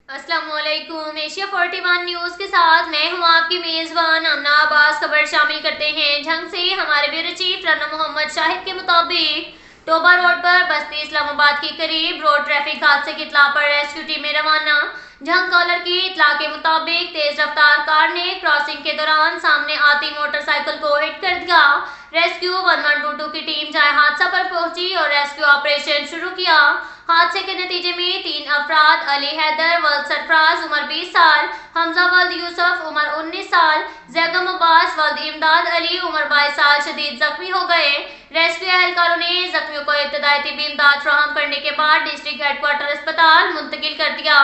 अस्सलाम वालेकुम। Asia 41 news के साथ मैं हूं आपकी मेज़बान आमना अब्बास। खबर शामिल करते हैं झंग से। हमारे ब्यूरो चीफ राना मोहम्मद शाहिद के मुताबिक टोबा रोड पर बस्ती इस्लामाबाद के करीब रोड ट्रैफिक हादसे की इत्तला पर रेस्क्यू टीमें रवाना। झंग कॉलर की इत्तला के मुताबिक तेज रफ्तार कार ने क्रॉसिंग के दौरान सामने आती मोटरसाइकिल को हिट कर दिया। रेस्क्यू 1122 की टीम जहां हादसा पर पहुंची और रेस्क्यू ऑपरेशन शुरू किया। हादसे के नतीजे में 3 अफराद अली हैदर वल्द सरफराज उम्र 20 साल, हमजा वल्द यूसुफ उम्र 19 साल, जैगम अब्बास वल्द इमदाद अली उम्र 22 साल शदीद जख्मी हो गए। रेस्क्यू एहलकारों ने जख्मियों को इब्तदाई तिब्बी इमदाद फराहम करने के बाद डिस्ट्रिक्ट हेडक्वार्टर अस्पताल मुंतकिल कर दिया।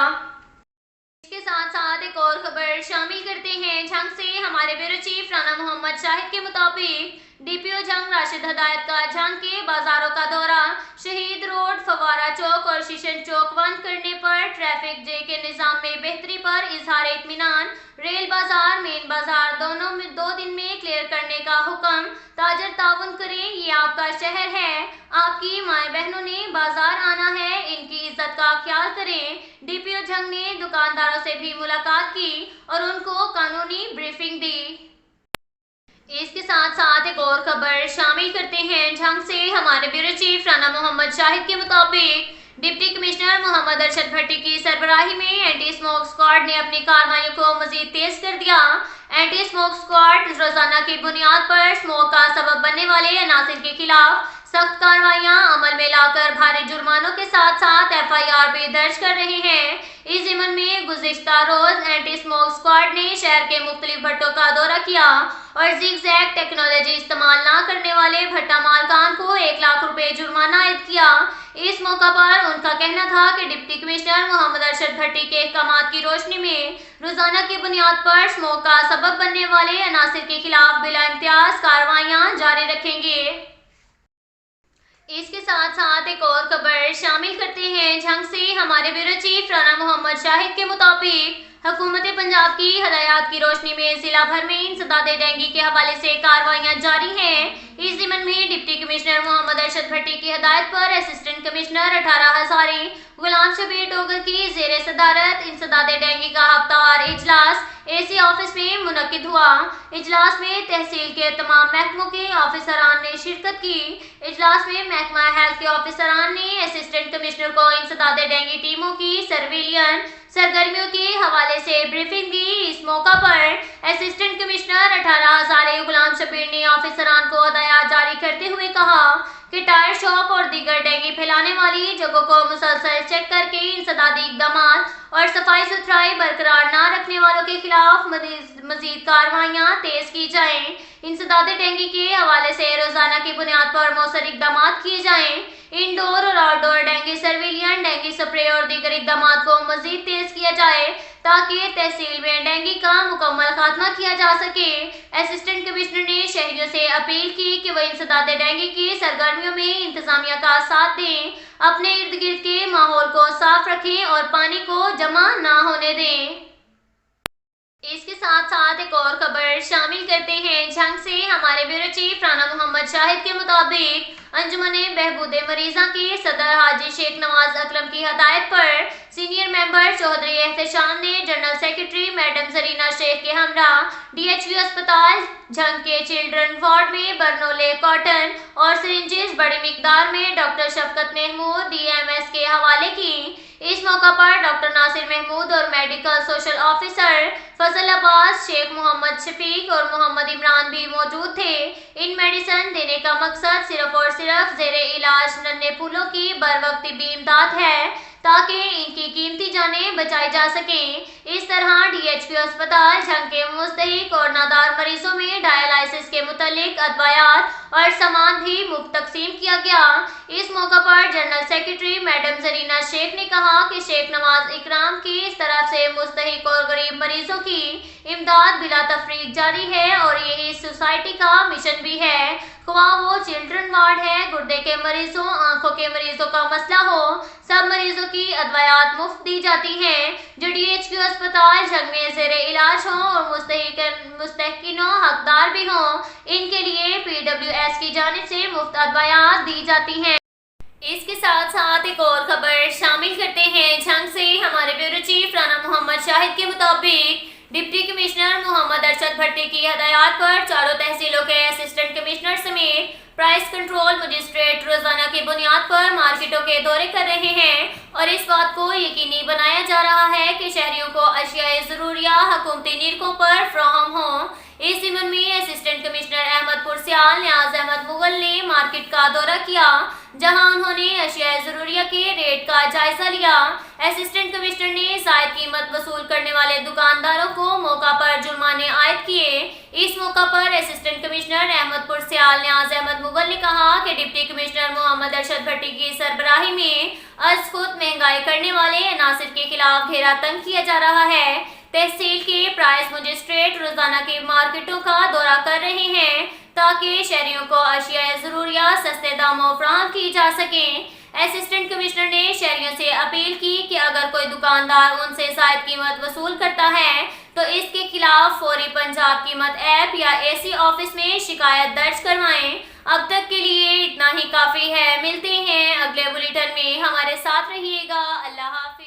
इसके साथ साथ एक और खबर शामिल करते हैं झंग से। हमारे ब्यूरो चीफ राना मोहम्मद शाहिद के मुताबिक डीपीओ झंग राशिद हदायत का झंग के बाजारों का दौरा, शहीद रोड, फवारा चौक और शीशन चौक बंद करने पर ट्रैफिक जे के निजाम में बेहतरी पर इजहार इत्मीनान, रेल बाजार मेन बाजार दोनों में 2 दिन में क्लियर करने का हुक्म। ताजर ताउन करें, ये आपका शहर है, आपकी माए बहनों ने बाजार आना है, इनकी इज्जत का ख्याल करें। डीपीओ झंग ने दुकानदारों से भी मुलाकात की और उनको कानूनी ब्रीफिंग दी। इसके साथ साथ एक और खबर शामिल करते हैं झंग से। हमारे ब्यूरो चीफ राना मोहम्मद शाहिद के मुताबिक डिप्टी कमिश्नर मोहम्मद अरशद भट्टी की सरबराही में एंटी स्मोक स्क्वाड ने अपनी कार्रवाइयों को मजीद तेज कर दिया। एंटी स्मोक स्क्वाड रोजाना की बुनियाद पर स्मोक का सबब बनने वाले अनासिर के खिलाफ सख्त कार्रवाइयां अमल में लाकर भारी जुर्मानों के साथ साथ FIR भी दर्ज कर रहे हैं। इस जिम्न में गुज़िश्ता रोज एंटी स्मोक स्क्वाड ने शहर के मुख्तलिफ भट्टों का दौरा किया और जिगजैग टेक्नोलॉजी इस्तेमाल न करने वाले भट्टा मालकान को 1 लाख रुपए जुर्माना आयद किया। इस मौका पर उनका कहना था कि डिप्टी कमिश्नर मोहम्मद अरशद भट्टी के अहकामात की रोशनी में रोजाना की बुनियाद पर स्मोक का सबब बनने वाले अनासिर के खिलाफ बिला इम्तियाज कार्रवाइयां जारी रखेंगे। इसके साथ साथ एक और खबर शामिल करते हैं झंग से। हमारे ब्यूरो चीफ राना मोहम्मद शाहिद के मुताबिक हुकूमत पंजाब की हदायत की रोशनी में जिला भर में इंसदाद डेंगू के हवाले से कार्रवाइयां जारी हैं। इस जिम्न में डिप्टी कमिश्नर मोहम्मद अरशद भट्टी की हदायत पर असिस्टेंट कमिश्नर 18 हजारी गुलाम शबीर डोगर की जेर सदारत इंसदाद डेंगू का हफ्तावार इजलास AC ऑफिस में मुनक्किद हुआ। इजलास में तहसील के तमाम महकमों के ऑफिसरान ने शिरकत की। इजलास में महकमा हेल्थ के ऑफिसरान ने असिस्टेंट कमिश्नर को इंसदाद डेंगू टीमों की सर्विलियंस सरगर्मियों के हवाले से ब्रीफिंग दी। इस मौका पर असिस्टेंट कमिश्नर 18 हजारी गुलाम शबीर ने ऑफिसरान को हदायत जारी करते हुए कहा कि टायर शॉप और दीगर डेंगू फैलाने वाली जगहों को मुसलसल चेक करके इंसदादी इकदाम और सफाई सुथराई बरकरार न रखने वालों के खिलाफ मजीद कार्रवाइयां तेज की जाएं। इंसदाद डेंगू के हवाले से रोजाना की बुनियाद पर मौसर इकदाम किए जाएं। इंडोर और outdoor dengue surveillance, dengue spray और दीगर इकदाम को मजीद तेज किया जाए ताकि तहसील में डेंगू का मुकम्मल खात्मा किया जा सके। असिस्टेंट कमिश्नर ने शहरियों से अपील की कि वह इंसदाद डेंगू की सरगर्मियों में इंतजामिया का साथ दें, अपने इर्द गिर्द के माहौल को साफ रखें और पानी को जमा ना होने दें। इसके साथ साथ एक और खबर शामिल करते हैं झंग से। हमारे ब्यूरो चीफ राना मोहम्मद शाहिद के मुताबिक अंजुमने बहबूदे मरीजा के सदर हाजी शेख नवाज अकरम की हदायत पर सीनियर मेंबर चौधरी एहतशाम ने general secretary madam Zarina Sheikh के हमरा DHV अस्पताल झंग के चिल्ड्रन वार्ड में बर्नोले कॉटन और सिरिंजेस बड़ी मिकदार में डॉक्टर शफकत महमूद DMS के हवाले की। इस मौका पर डॉक्टर नासिर महमूद और मेडिकल सोशल ऑफिसर फजल अब्बास, शेख मोहम्मद शफीक और मोहम्मद इमरान भी मौजूद थे। इन मेडिसिन देने का मकसद सिर्फ और सिर्फ जेरे इलाज नन्हे फूलों की बर वक्त तिब्बी इमदाद है ताकि इनकी कीमती जानें बचाई जा सकें। इस तरह DHV अस्पताल झंग के मुस्तहिक और नादार मरीजों में डायलिसिस के मुतालिक अदवायात और सामान भी मुफ्त तकसीम किया गया। इस मौका पर general secretary madam Zarina Sheikh ने कहा कि शेख नवाज इकराम की इस तरफ से मुस्तहिक और गरीब मरीजों की इमदाद बिला तफरीक जारी है और यही सोसाइटी का मिशन भी है। ख्वाह वो चिल्ड्रन वार्ड है, गुर्दे के मरीजों, आंखों के मरीजों का मसला हो, सब मरीजों की अदवायात मुफ्त दी जाती हैं जो DHQ अस्पताल झंग में जेरे इलाज हों और मुस्तहिकीनों हकदार भी हों। इनके लिए PWS की जानिब से मुफ्त अदवायात दी जाती हैं। इसके साथ साथ एक और खबर शामिल करते हैं झंग से। हमारे ब्यूरो चीफ राना شاہد کے مطابق ڈپٹی کمشنر محمد ارشد بھٹی کی ہدایات پر چاروں تحصیلوں کے اسسٹنٹ کمشنر سمیت پرائس کنٹرول مجسٹریٹ روزانہ کی بنیاد پر مارکیٹوں کے دورے کر رہے ہیں اور اس بات کو یقینی بنایا جا رہا ہے کہ شہریوں کو اشیاء ضروریہ حکومتی نیرکوں پر فراہم ہوں۔ اس ضمن میں اسسٹنٹ کمشنر احمد پرسیال نیاز احمد مغل نے مارکیٹ کا دورہ کیا، جہاں انہوں نے اشیاء ضروریہ کے ریٹ کا جائزہ لیا۔ اسسٹنٹ کمشنر نے زائد قیمت وصول کرنے والے دکانداروں کو موقع پر جرمانے عائد کیے۔ اس موقع پر اسسٹنٹ کمشنر احمد پرسیال نیاز احمد مغل نے کہا کہ ڈپٹی کمشنر محمد ارشد بھٹی کی سربراہی میں از خود مہنگائی کرنے والے عناصر کے خلاف گھیرا تنگ کیا جا رہا ہے۔ تحصیل کے پرائس مجسٹریٹ روزانہ کی مارکیٹوں کا دورہ کر رہے ہیں تاکہ شہریوں کو اشیاء ضروریہ سستے داموں فراہم کی جا سکیں۔ اسسٹنٹ کمشنر نے شہریوں سے اپیل کی کہ اگر کوئی دکاندار ان سے زائد قیمت وصول کرتا ہے تو اس کے خلاف فوری پنجاب قیمت ایپ یا AC آفس میں شکایت درج کروائیں۔ اب تک کے لیے اتنا ہی کافی ہے۔ ملتے ہیں اگلے بلیٹن میں، ہمارے ساتھ رہیے گا۔ اللہ حافظ۔